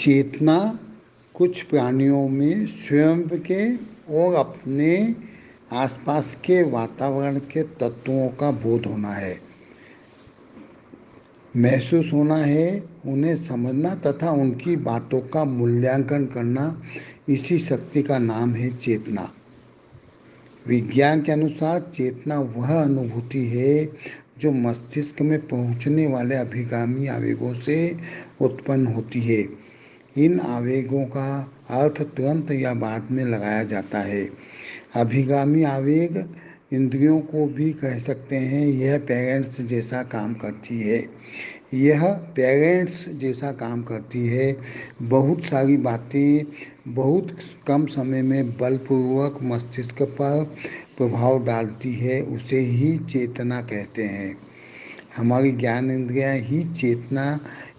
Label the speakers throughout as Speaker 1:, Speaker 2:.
Speaker 1: चेतना कुछ प्राणियों में स्वयं के और अपने आसपास के वातावरण के तत्वों का बोध होना है, महसूस होना है, उन्हें समझना तथा उनकी बातों का मूल्यांकन करना। इसी शक्ति का नाम है चेतना। विज्ञान के अनुसार चेतना वह अनुभूति है जो मस्तिष्क में पहुंचने वाले अभिगामी आवेगों से उत्पन्न होती है। इन आवेगों का अर्थ तुरंत या बाद में लगाया जाता है। अभिगामी आवेग इंद्रियों को भी कह सकते हैं। यह पेरेंट्स जैसा काम करती है। बहुत सारी बातें बहुत कम समय में बलपूर्वक मस्तिष्क पर प्रभाव डालती है, उसे ही चेतना कहते हैं। हमारी ज्ञान इंद्रियां ही चेतना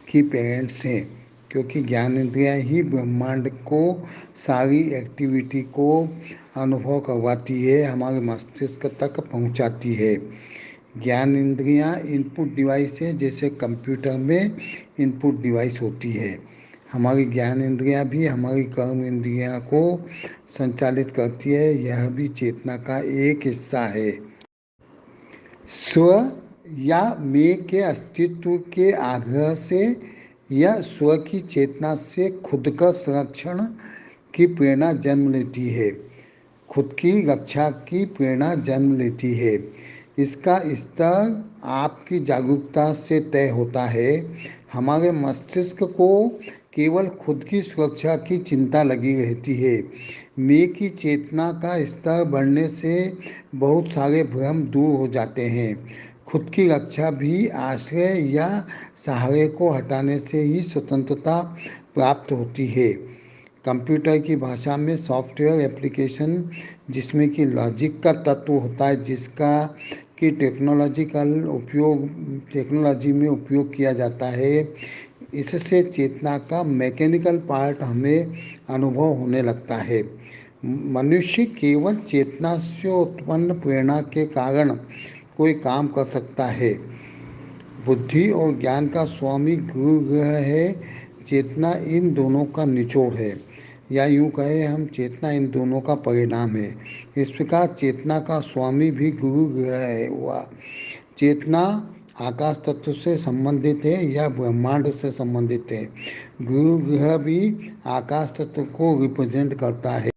Speaker 1: की पेरेंट्स हैं, क्योंकि ज्ञान इंद्रियां ही ब्रह्मांड को सारी एक्टिविटी को अनुभव करवाती है, हमारे मस्तिष्क तक पहुंचाती है। ज्ञान इंद्रियां इनपुट डिवाइस है, जैसे कंप्यूटर में इनपुट डिवाइस होती है। हमारी ज्ञान इंद्रियां भी हमारी कर्म इंद्रियां को संचालित करती है, यह भी चेतना का एक हिस्सा है। स्व या मैं के अस्तित्व के आग्रह से या स्व की चेतना से खुद का संरक्षण की प्रेरणा जन्म लेती है, खुद की रक्षा की प्रेरणा जन्म लेती है। इसका स्तर आपकी जागरूकता से तय होता है। हमारे मस्तिष्क को केवल खुद की सुरक्षा की चिंता लगी रहती है। मैं की चेतना का स्तर बढ़ने से बहुत सारे भ्रम दूर हो जाते हैं। खुद की रक्षा भी आश्रय या सहारे को हटाने से ही स्वतंत्रता प्राप्त होती है। कंप्यूटर की भाषा में सॉफ्टवेयर एप्लीकेशन, जिसमें कि लॉजिक का तत्व होता है, जिसका कि टेक्नोलॉजी में उपयोग किया जाता है, इससे चेतना का मैकेनिकल पार्ट हमें अनुभव होने लगता है। मनुष्य केवल चेतना से उत्पन्न प्रेरणा के कारण कोई काम कर सकता है। बुद्धि और ज्ञान का स्वामी गुरु ग्रह है। चेतना इन दोनों का निचोड़ है, या यूँ कहें हम चेतना इन दोनों का परिणाम है। इस प्रकार चेतना का स्वामी भी गुरु ग्रह है हुआ। चेतना आकाश तत्व से संबंधित है या ब्रह्मांड से संबंधित है। गुरु ग्रह भी आकाश तत्व को रिप्रेजेंट करता है।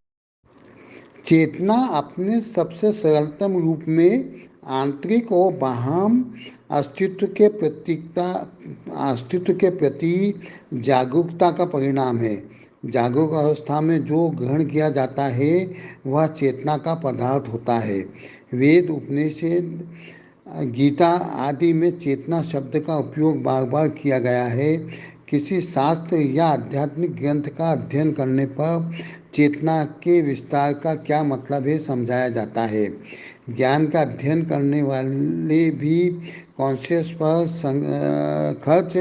Speaker 1: चेतना अपने सबसे सरलतम रूप में आंतरिक और बाह्य अस्तित्व के प्रति जागरूकता का परिणाम है। जागरूक अवस्था में जो ग्रहण किया जाता है वह चेतना का पदार्थ होता है। वेद, उपनिषद, गीता आदि में चेतना शब्द का उपयोग बार बार किया गया है। किसी शास्त्र या आध्यात्मिक ग्रंथ का अध्ययन करने पर चेतना के विस्तार का क्या मतलब है समझाया जाता है। ज्ञान का अध्ययन करने वाले भी कॉन्शियस पर खर्च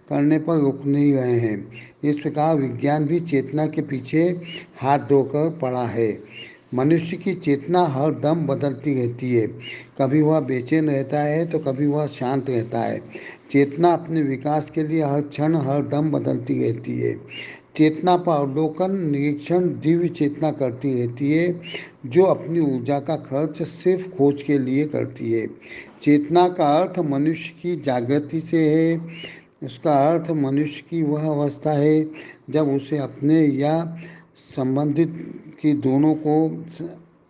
Speaker 1: करने पर रुक नहीं रहे हैं। इस प्रकार विज्ञान भी चेतना के पीछे हाथ धोकर पड़ा है। मनुष्य की चेतना हर दम बदलती रहती है। कभी वह बेचैन रहता है तो कभी वह शांत रहता है। चेतना अपने विकास के लिए हर क्षण हर दम बदलती रहती है। चेतना पर अवलोकन, निरीक्षण दिव्य चेतना करती रहती है, जो अपनी ऊर्जा का खर्च सिर्फ खोज के लिए करती है। चेतना का अर्थ मनुष्य की जागृति से है। उसका अर्थ मनुष्य की वह अवस्था है जब उसे अपने या संबंधित की दोनों को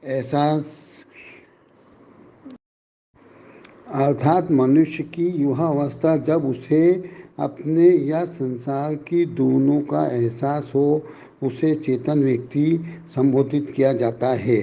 Speaker 1: एहसास, अर्थात मनुष्य की वह अवस्था जब उसे अपने या संसार की दोनों का एहसास हो, उसे चेतन व्यक्ति संबोधित किया जाता है।